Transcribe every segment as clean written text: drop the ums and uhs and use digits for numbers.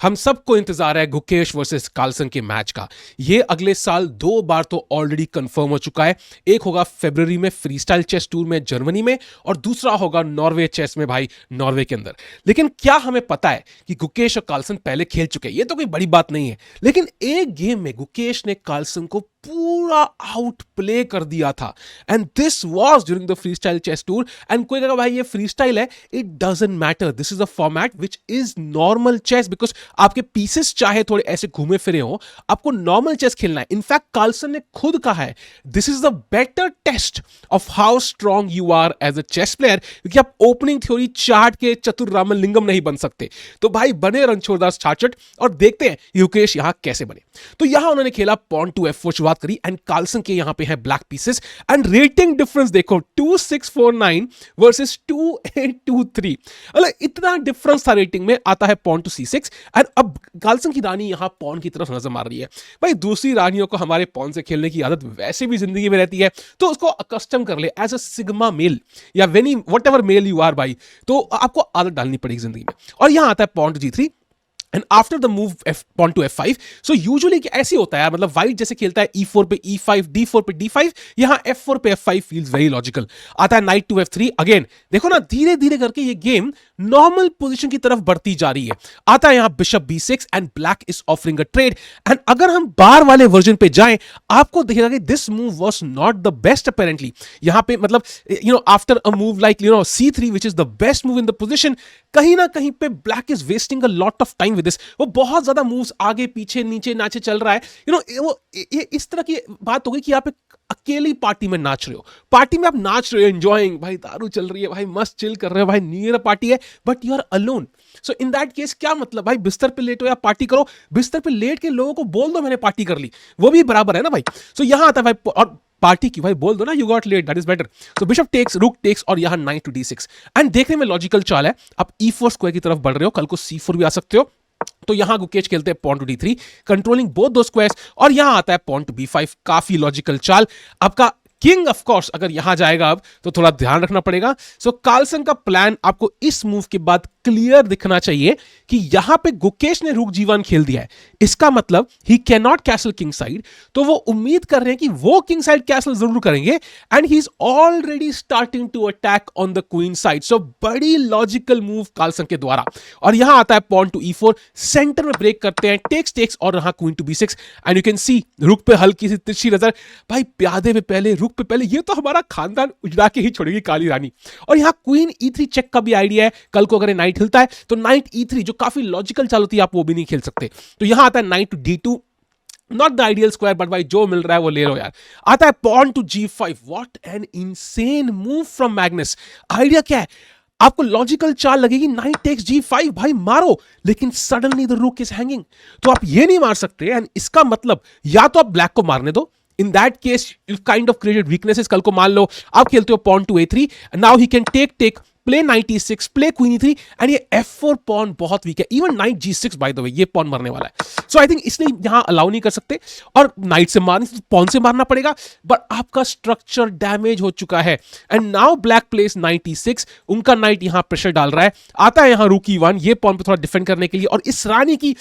हम सबको इंतजार है गुकेश वर्सेस कार्लसन के मैच का। ये अगले साल 2 बार तो ऑलरेडी कंफर्म हो चुका है। एक होगा फरवरी में फ्रीस्टाइल चेस टूर में जर्मनी में, और दूसरा होगा नॉर्वे चेस में भाई, नॉर्वे के अंदर। लेकिन क्या हमें पता है कि गुकेश और कार्लसन पहले खेल चुके हैं? ये तो कोई बड़ी बात नहीं है, लेकिन एक गेम में गुकेश ने कार्लसन को पूरा आउट प्ले कर दिया था, and this was during the freestyle chess tour. And कोई कहेगा भाई ये फ्रीस्टाइल है, it doesn't matter, this is a format which is normal chess, because आपके पीसेस चाहे थोड़े ऐसे घूमे फिरे हो, आपको नॉर्मल चेस खेलना है। इनफैक्ट कार्लसन ने खुद कहा है this is the better test of how strong you are as a chess player, क्योंकि आप ओपनिंग थ्योरी चार्ट के चतुर रामलिंगम नहीं बन सकते। तो भाई बने रणछोड़दास छाछट और देखते हैं युकेश यहां कैसे बने। तो यहां उन्होंने खेला पॉन टू F4 शुरुआत करी, एंड कार्लसन के यहां पे है black pieces, and rating difference देखो 2649 वर्सेस 2823। मतलब इतना डिफरेंस था रेटिंग में। आता है पॉन टू C6, एंड अब कार्लसन की रानी यहां पॉन की तरफ नजर मार रही है। भाई दूसरी रानियों को हमारे पॉन से खेलने की आदत वैसे भी जिंदगी में रहती है, तो उसको अकस्टम कर ले एज अ सिग्मा मेल या वेनी whatever male you are भाई, तो आपको आदत डालनी पड़ेगी जिंदगी में। और यहां आता है pawn to G3 and after the move pawn to F5। So usually ऐसे होता है यार, मतलब व्हाइट जैसे खेलता है E4 पे E5, D4 पे D5, यहां F4 पे F5 फील्स वेरी लॉजिकल। आता है नाइट टू F3। अगेन देखो ना, धीरे धीरे करके ये गेम नॉर्मल पोजीशन की तरफ बढ़ती जा रही है। आता है यहां bishop B6 and black is offering a trade. And अगर हम बार वाले वर्जन पे जाएं, आपको दिखेगा कि this move was not the best apparently. यहां पे मतलब after a move like C3 which is the best move in the position, कहीं ना कहीं पे black is wasting a lot of time with this. वो बहुत ज्यादा मूव्स आगे पीछे नीचे नाचे चल रहा है। वो ये इस तरह की बात हो गई कि आप एक अकेली पार्टी में नाच रहे हो। पार्टी में आप नाच रहे हो, एंजॉयिंग, भाई दारू चल रही है भाई, मस्त चिल कर रहे हो भाई, न्यू ईयर पार्टी है, but you are alone. So in that case क्या मतलब भाई, बिस्तर पे लेटो या पार्टी करो। बिस्तर पे लेट के लोगों को बोल दो मैंने पार्टी कर ली, वो भी बराबर है ना भाई। सो यहां आता है भाई, और पार्टी की भाई बोल दो ना, you got late, that is better. So bishop takes, rook takes, और यहां नाइट टू D6। एंड देखने में लॉजिकल चाल है, आप E4 स्क्वायर की तरफ बढ़ रहे हो, कल को C4 भी आ सकते हो। तो यहां गुकेश खेलते हैं pawn to D3, controlling both दो स्क्वायर्स, और यहां आता है पॉन टू B5। काफी लॉजिकल चाल। आपका किंग ऑफ कोर्स अगर यहां जाएगा अब तो थोड़ा ध्यान रखना पड़ेगा। सो कार्लसन का प्लान आपको इस मूव के बाद क्लियर दिखना चाहिए कि यहां पे गुकेश ने रूक G1 खेल दिया है, इसका मतलब he can not castle king side. तो वो उम्मीद कर रहे हैं कि वो किंग साइड कैसल जरूर करेंगे, and he is already starting to attack on the queen side. So बड़ी लॉजिकल मूव कार्लसन के द्वारा। और यहां आता है पॉन टू E4, सेंटर में ब्रेक करते हैं, टेक्स टेक्स, और यहां queen to B6। And you can see rook पे हल्की सी तिरछी नजर, भाई प्यादे पे पहले रुक पे पहले, ये तो हमारा खानदान उजड़ा के ही छोड़ेगी काली रानी। और यहां क्वीन E3 चेक का भी आइडिया है, कल को अगर नाइट हिलता है तो नाइट E3 जो काफी लॉजिकल चाल होती है, आप वो भी नहीं खेल सकते। तो यहां आता है knight to D2, not the ideal square, but भाई जो मिल रहा है वो ले लो यार। आता है pawn to G5, what an insane move from Magnus. Idea क्या है? आपको लॉजिकल चाल लगेगी नाइट टेक्स G5, भाई मारो, लेकिन सडनली द रूक इज हैंगिंग, तो आप ये नहीं मार सकते। एंड इसका मतलब या तो आप ब्लैक को मारने दो, in that case you kind of created weaknesses. कल को मान लो आप खेलते हो pawn to A3, now he can take play knight E6, play queen E3, and ये F4 पॉन बहुत वीक है। Even knight G6 by the way, ये पॉन मरने वाला है। सो आई थिंक इसलिए यहां अलाउ नहीं कर सकते, और नाइट से मारने पॉन से मारना पड़ेगा, बट आपका स्ट्रक्चर डैमेज हो चुका है। And now black place night E6, उनका नाइट यहां प्रेशर डाल रहा है। आता है यहां रूक E1, ये पॉन पे थोड़ा डिफेंड करने के लिए, और इस रानी की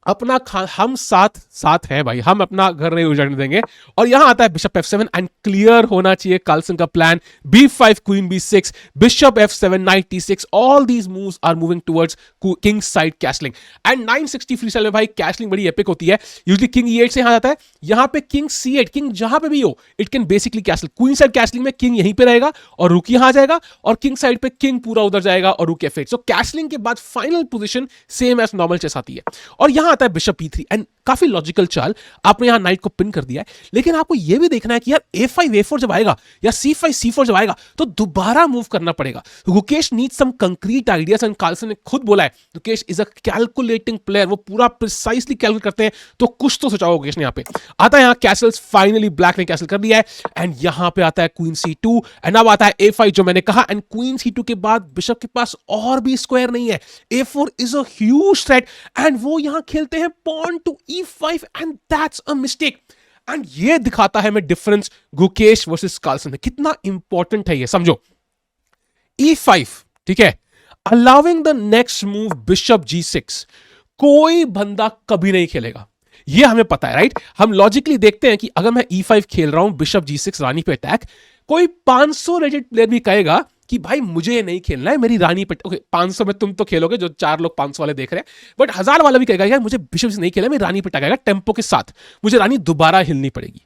अपना हम साथ है भाई, हम अपना घर नहीं उजाड़ने देंगे। और यहां आता है बिशप F7, एंड क्लियर होना चाहिए कार्लसन का plan, B5 queen B6, bishop F7, knight T6, all these moves are moving towards king side castling. And 960 freestyle में भाई कैसलिंग बड़ी एपिक होती है। यूजुअली किंग E8 से यहां जाता है, यहां पे किंग C8, किंग जहां पे भी हो it can basically castle. Queen side castling में किंग यहीं पे रहेगा और रूक यहां जाएगा, और किंग साइड पे किंग पूरा उधर जाएगा और रूक F8। सो कैसलिंग के बाद final position same as normal chess आती है। और यहां आता है बिशप E3, एंड काफी लॉजिकल चाल, आपने यहां नाइट को पिन कर दिया है, लेकिन आपको यह भी देखना है कि यार A5 A4 जब आएगा या C5 C4 जब आएगा तो दोबारा मूव करना पड़ेगा। Gukesh need some concrete ideas, and Carlsen ने खुद बोला है Gukesh is a calculating player, वो पूरा प्रिसाइसली कैलकुलेट करते हैं, तो कुछ तो सोचा होगा गुकेश ने। यहां पे आता है यहां कैसल्स, फाइनली ब्लैक ने कैसल कर दिया है, एंड यहां पे आता है क्वीन C2, एंड अब आता है A5 जो मैंने कहा, एंड क्वीन C2 के बाद बिशप के पास और भी स्क्वायर नहीं है। A4 is a huge threat, and वो यहां खेलते हैं pawn to E5, and that's a mistake. And ये दिखाता है मैं डिफरेंस गुकेश वर्सेस कार्लसन में, कितना इंपॉर्टेंट है ये, समझो। E5, ठीक है, allowing the next move bishop G6, कोई बंदा कभी नहीं खेलेगा, ये हमें पता है, राइट? हम लॉजिकली देखते हैं कि अगर मैं E5 खेल रहा हूं, बिशप G6 रानी पे अटैक, कोई 500 रेटेड प्लेयर भी कहेगा कि भाई मुझे ये नहीं खेलना है, मेरी रानी पे ओके 500 में तुम तो खेलोगे, जो 4 लोग 500 वाले देख रहे हैं, बट 1000 वाला भी कहेगा यार मुझे बिशप से नहीं खेलना, मेरी रानी पे अटैक आएगा टेम्पो के साथ, मुझे रानी दोबारा हिलनी पड़ेगी।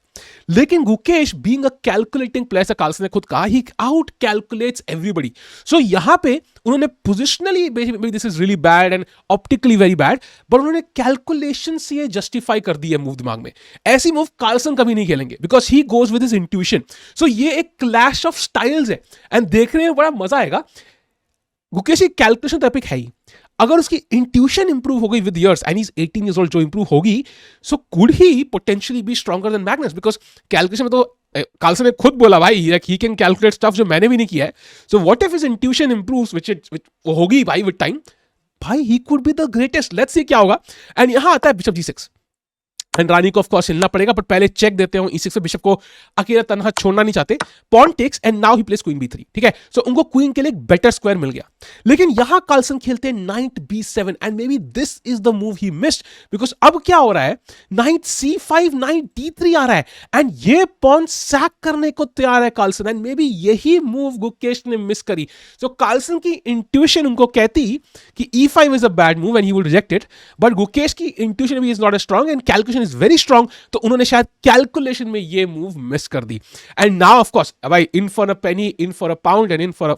लेकिन Gukesh being a calculating player, Carlsen ने खुद कहा he out calculates everybody. So यहां पे उन्होंने positionally this is really bad and optically very bad, but उन्होंने कैलकुलेशन से ये जस्टिफाई कर दी है मूव दिमाग में। ऐसी मूव कार्लसन कभी नहीं खेलेंगे because he goes with his intuition. So ये एक क्लैश ऑफ स्टाइल्स है एंड देखने में बड़ा मजा आएगा। गुकेश की कैलकुलेशन तो एपिक है ही, अगर उसकी इंट्यूशन इंप्रूव हो गई with years and is 18 years old, जो इंप्रूव होगी, so could he potentially B stronger than Magnus, because calculation में तो कार्लसन ने खुद बोला भाई ही कैन कैलकुलेट स्टफ जो मैंने भी नहीं किया है। So what if his intuition improves, which वो होगी भाई विद टाइम, भाई he could be the greatest. Let's see क्या होगा। एंड यहां आता है बिशप G6 एंड रानी को ऑफ कोर्स हिलना पड़ेगा, बट पहले चेक देते हैं। E6 पे बिशप को अकेला तनहा छोड़ना नहीं चाहते। Pawn takes and now he plays queen B3, ठीक है। सो उनको क्वीन के लिए एक बेटर स्क्वायर मिल गया, लेकिन यहां कार्लसन खेलते हैं night B7 and may be this is the move he missed, because अब क्या हो रहा है, नाइट C5 नाइट D3 आ रहा है एंड ये पॉन सैक करने को तैयार है कार्लसन, एंड मे बी यही मूव गुकेश ने मिस करी। सो कार्लसन की इंट्यूशन उनको कहती कि E5 is a bad move and he will reject it, but Gukesh की intuition is not a strong and calculation is very strong, तो उन्होंने शायद कैलकुलेशन में ये मूव मिस कर दी। एंड नाउ ऑफ कोर्स भाई in for a penny, in for a pound and in for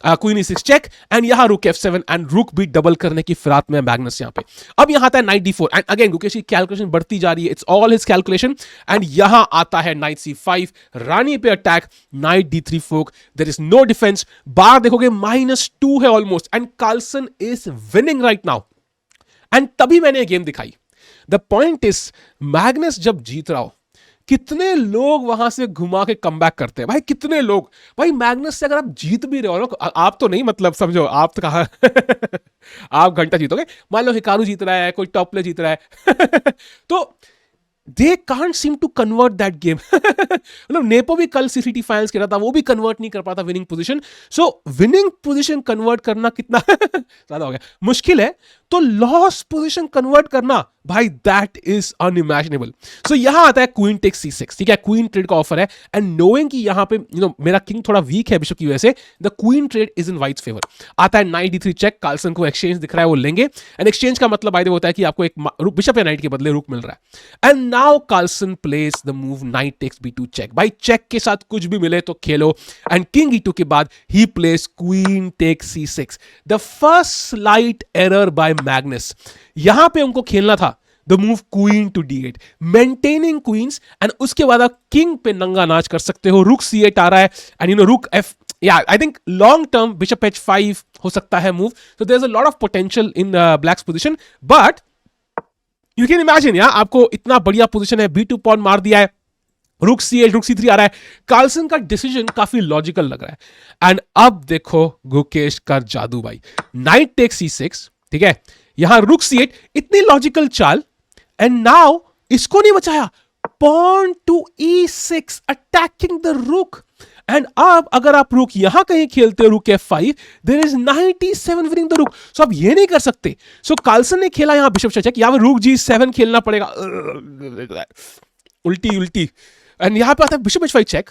queen E6 check, and यहां rook F7 and रुक भी डबल करने की फिराक में मैग्नस यहां पे। अब यहां आता है night D4 and again Gukesh की कैलकुलेशन बढ़ती जा रही है, it's all his calculation, and यहां आता है नाइट C5, रानी पे attack, knight D3 fork, there is no defence. बार देखोगे -2 है almost, and Carlsen is winning right now. And तभी मैंने ये गेम दिखाई। द पॉइंट इज मैग्नस जब जीत रहा हो, कितने लोग वहां से घुमा के कमबैक करते हैं भाई, कितने लोग। भाई मैग्नस से अगर आप जीत भी रहे हो ना, आप तो नहीं, मतलब समझो आप तो कहा आप घंटा जीतोगे, मान लो हिकारू जीत रहा है, कोई टॉप प्लेयर जीत रहा है तो they can't seem to convert that game. मतलब नेपो भी कल सीसीटी फाइनल्स खेला था, वो भी कन्वर्ट नहीं कर पाता विनिंग पोजीशन। सो विनिंग पोजीशन कन्वर्ट करना कितना ज्यादा हो गया, मुश्किल है, तो लॉस पोजीशन कन्वर्ट करना भाई दैट इज अनइमेजिनेबल। सो यहां आता है क्वीन टेक्स C6, ठीक है, क्वीन ट्रेड का ऑफर है, एंड नोइंग कि यहां पे मेरा किंग थोड़ा वीक है बिशप की वजह से, the queen trade is in white's favour. आता है नाइट D3 चेक, कार्लसन को एक्सचेंज दिख रहा है, वो लेंगे, एंड एक्सचेंज का मतलब आइडिया होता है कि आपको एक बिशप या नाइट के बदले रुक मिल रहा है। And now Carlsen plays the move knight takes B2 check. भाई चेक के साथ कुछ भी मिले तो खेलो, एंड किंग E2 के बाद ही plays queen takes C6, the first slight error by Magnus. यहां पे उनको खेलना था the move queen to D8, maintaining queens, and उसके बाद आप किंग पे नंगा नाच कर सकते हो। रुक C8 आ रहा है, एंड रुक F, I think long term bishop H5 हो सकता है move, so there's a lot of potential in black's position, but you can imagine यार, आपको इतना बढ़िया पोजीशन है, B2 पॉन मार दिया है, रुक C8 रुक C3 आ रहा है, कार्लसन का डिसीजन काफी लॉजिकल लग रहा है। एंड अब देखो गुकेश का जादू भाई, नाइट टेक्स C6, ठीक है, यहां रुक C8, इतनी लॉजिकल चाल, एंड नाउ इसको नहीं बचाया, pawn to E6 attacking the rook. And अब अगर आप रुक यहां कहीं खेलते हो, रुक F5, there is 97 winning the रुक। सो आप ये नहीं कर सकते। सो कार्लसन ने खेला यहां बिशप चेक, यहां रुक G7 खेलना पड़ेगा, उल्टी उल्टी, एंड यहां पे आता है बिशप H5 चेक।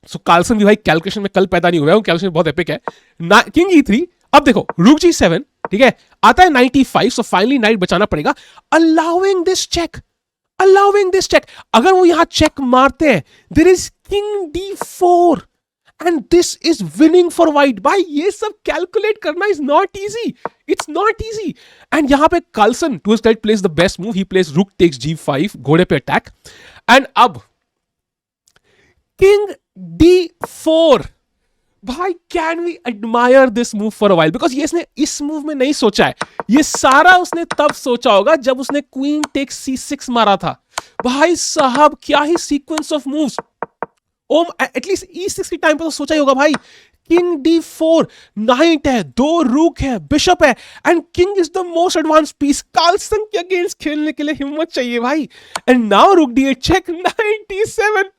सो कार्लसन भी भाई कैलकुलेशन में कल पैदा नहीं हुआ है, कैलकुलेशन बहुत एपिक है। किंग E3, अब देखो रुक G7, ठीक है, आता है 95, सो फाइनली नाइट बचाना पड़ेगा, allowing this check, allowing this check. अगर वो यहां चेक मारते हैं, there is king D4 and this is winning for white. भाई ये सब कैलकुलेट करना is not easy, it's not easy. And यहां पे Carlsen to his right plays the best move, he plays rook takes G5, घोड़े पे attack, and अब king D4। भाई can we admire this move for a while, because ये इसने इस move में नहीं सोचा है, ये सारा उसने तब सोचा होगा जब उसने क्वीन टेक्स C6 मारा था। भाई साहब क्या ही सीक्वेंस ऑफ मूव्स, एटलीस्ट E6 के टाइम पे तो सोचा ही होगा भाई। किंग D4, नाइट है, 2 रूक है, बिशप है, and king is the most advance piece. Carlsen के अगेंस्ट खेलने के लिए हिम्मत चाहिए भाई। And now rook D8 check, 97,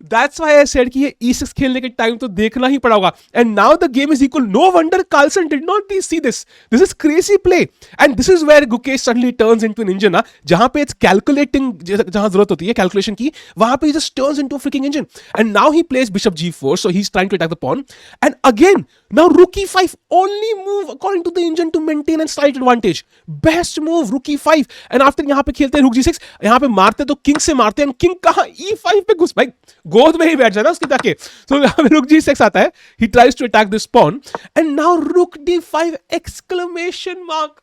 that's why I said कि ये E6 खेलने के टाइम तो देखना ही पड़ा होगा. And now the game is equal. No wonder Carlsen did not see this. This is crazy play. And this is where Gukesh suddenly turns into an engine. जहां पे इट्स कैलकुलेटिंग, जहां जरूरत होती है कैलकुलेशन की, वहां पे just turns into fricking engine. And now he place bishop G4, so he's trying to attack the pawn. And again, now rook E5, only move according to the engine to maintain and slight advantage. Best move, rook E5. And after यहाँ पे खेलते हैं rook G6, यहाँ पे मारते तो king से मारते हैं. किंग कहाँ E5 पे घुस, भाई गोद में ही बैठ जाए ना उसके जाके. So यहाँ पे rook G6 आता है. He tries to attack this pawn. And now rook D5 exclamation mark.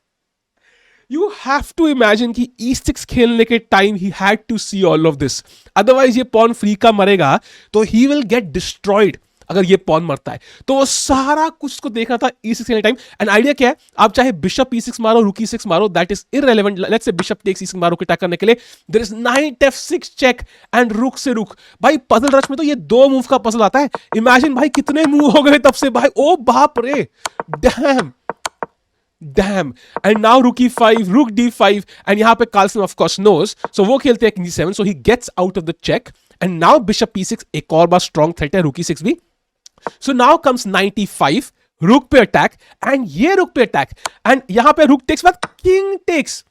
You have to imagine कि E6 खेलने के time he had to see all of this. Otherwise ये pawn फ्री का मरेगा तो he will get destroyed. अगर ये pawn मरता है तो वो सारा कुछ को देखना था E6 खेलने टाइम. एंड आइडिया क्या है, आप चाहे बिशप E6 मारो, रुक E6 मारो, that is irrelevant. Let's say bishop takes E6 मारो को अटैक करने के लिए there is knight F6 check and rook से रुक. भाई पजल रश में तो ये 2 मूव का पजल आता है. इमेजिन भाई कितने मूव हो गए तब से भाई. ओ बाप रे, Damn. And now rook E5, rook D5, and यहाँ पे Carlsen of course knows, so वो खेलते हैं king E7, so he gets out of the check. And now bishop P6 एक और बार strong threat है, rook E6 भी. So now comes knight E5, rook पे attack, and ये rook पे attack, and यहाँ पे rook takes बाद king takes.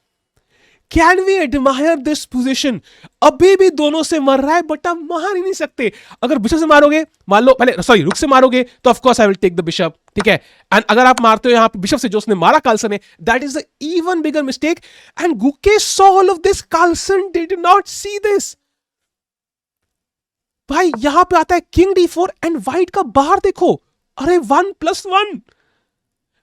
Can we admire this position? अभी भी दोनों से मर रहा है बट आप मार ही नहीं सकते. अगर बिशप से मारोगे, मान लो पहले सॉरी रुक से मारोगे तो of course I will take the bishop, ठीक है. एंड अगर आप मारते हो यहां पे बिशप से जो उसने मारा कार्लसन ने, that is the even bigger mistake. And Gukesh saw all of this, Carlsen did not see this. भाई यहां पे आता है किंग D4 एंड व्हाइट का बाहर देखो, अरे 1+1.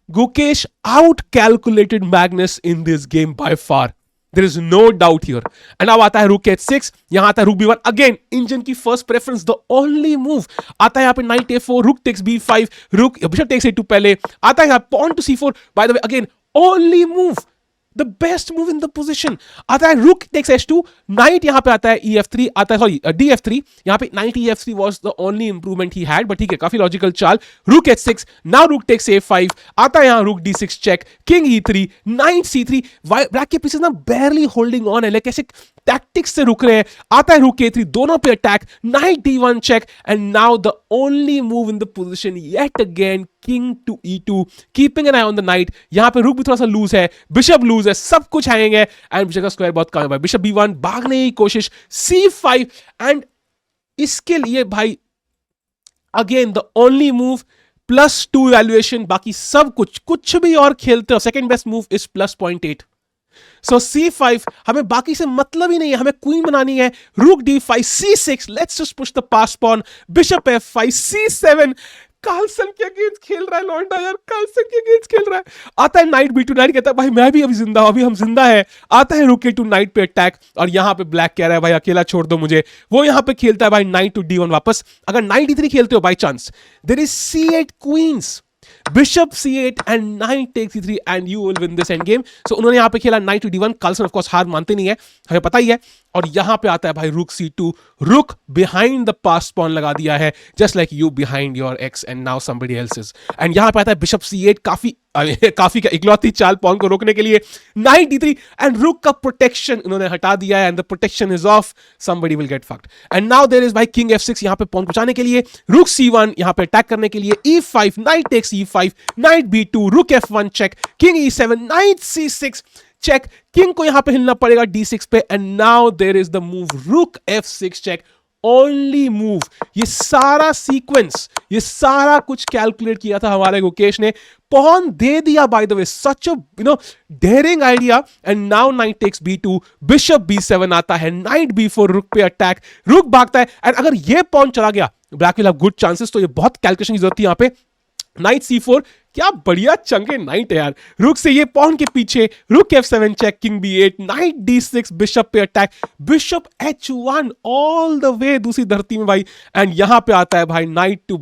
Gukesh out calculated Magnus in this game by far. There is no doubt here. And अब आता है rook H6, यहां आता है rook B1. Again, इंजन की first preference, the only move. आता है यहाँ पे knight A4, rook takes B5, bishop takes A2 पहले. आता है यहाँ pawn to C4. By the way, again, only move. The best move in the position. आता है rook takes H2, knight यहाँ पे आता है EF3, आता है सॉरी DF3. यहाँ पे knight EF3 was the only improvement he had, but ठीक है, काफी लॉजिकल चाल. rook H6, now rook takes A5, आता है यहाँ rook D6 check, king E3, knight C3. Black के पीछे ना barely holding on है, कैसे टैक्टिक्स से रुक रहे हैं. आता है rook A3, दोनों पे attack, knight D1 check, and now the only move in the position yet again, king to E2, keeping an eye on the knight. यहाँ पे rook भी थोड़ा सा लूज है, bishop लूज है, सब कुछ आएंगे. एंड बिशप का स्क्वायर बहुत कम है भाई. बिशप B1, भागने की कोशिश, C5, एंड इसके लिए भाई again the only move +2 evaluation. बाकी सब कुछ भी और खेलते हो, second best move is +0.8. So C5 हमें बाकी से मतलब ही नहीं है, हमें क्वीन बनानी है. rook D5, C6, let's just push the pass pawn. Bishop F5, C7. Carlsen के अगेंस्ट खेल रहा है लौंडा यार, कार्लसन के अगेंस्ट खेल रहा है. आता है नाइट B2, नाइट कहता है भाई मैं भी अभी जिंदा हूं, अभी हम जिंदा है. आता है rook A2, नाइट पे अटैक, और यहां पे ब्लैक कह रहा है भाई अकेला छोड़ दो मुझे. वो यहां पे खेलता है भाई नाइट टू D1 वापस. अगर नाइट D3 खेलते हो by chance, there is C8 queens, bishop C8 and knight takes C3 and you will win this end game. So उन्होंने यहां पे खेला knight to D1. Carlsen of course हार मानते नहीं है, हमें पता ही है. और यहां पे आता है भाई rook C2, रुक बिहाइंड द पास पॉन लगा दिया है, just like you behind your x and now somebody else's. And यहां पे आता है बिशप C8, काफी का इकलौती चाल पॉन को रोकने के लिए. नाइट D3 एंड रुक का प्रोटेक्शन उन्होंने हटा दिया है, and the protection is off, somebody will get fucked. And now there is भाई किंग F6 यहां पे पॉन बचाने के लिए, रुक C1 यहां पे अटैक करने के लिए, E5, knight takes E5, night B2, rook F1 check, king E7, knight C6 check. King को यहां पे हिलना पड़ेगा D6 पे, and now there is the move rook F6 check. Only move. ये सारा सीक्वेंस, ये सारा कुछ कैलकुलेट किया था हमारे गुकेश ने. पॉन दे दिया by the way, such a daring idea. And now knight takes B2, bishop B7 आता है, नाइट B4, रुक पे अटैक, रुक भागता है. एंड अगर ये पॉन चला गया, black will have good chances. तो ये बहुत कैलकुलेशन की जरूरत थी यहां पे. नाइट C4, क्या बढ़िया चंगे नाइट है यार. रुक से ये पॉन के पीछे, rook F7 check, king B8, knight D6, bishop पे attack, bishop H1 all the way दूसरी धरती में भाई. एंड यहां पे आता है भाई knight to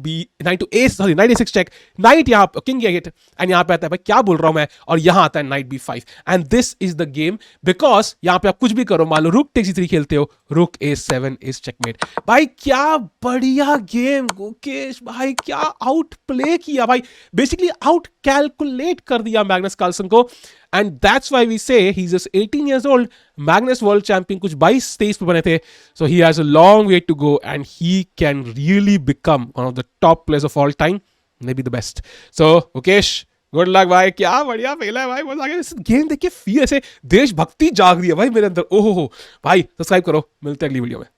knight A6 check, knight यहां पे किंग A8, एंड यहां पे आता है भाई क्या बोल रहा हूं मैं, और यहां आता है night B5. And this is the game, because यहां पे आप कुछ भी करो, मान लो रुक टेक्स C3 खेलते हो, रुक A7 इज चेकमेट. भाई क्या बढ़िया गेम गुकेश भाई, क्या आउट प्ले किया भाई. बेसिकली आउट कैलकुलेट कर दिया मैग्नस कार्लसन को, and that's why we say he is just 18 years old. Magnus world champion कुछ 22-23 पे बने थे, so he has a long way to go and he can really become one of the top players of all time, may be the best. So Mukesh, good luck भाई, क्या बढ़िया खेला है भाई, मजा आ गया इस गेम देख के. फील ऐसे देशभक्ति जाग रही है भाई मेरे अंदर. ओहो हो भाई, सब्सक्राइब करो, मिलते हैं अगली वीडियो में.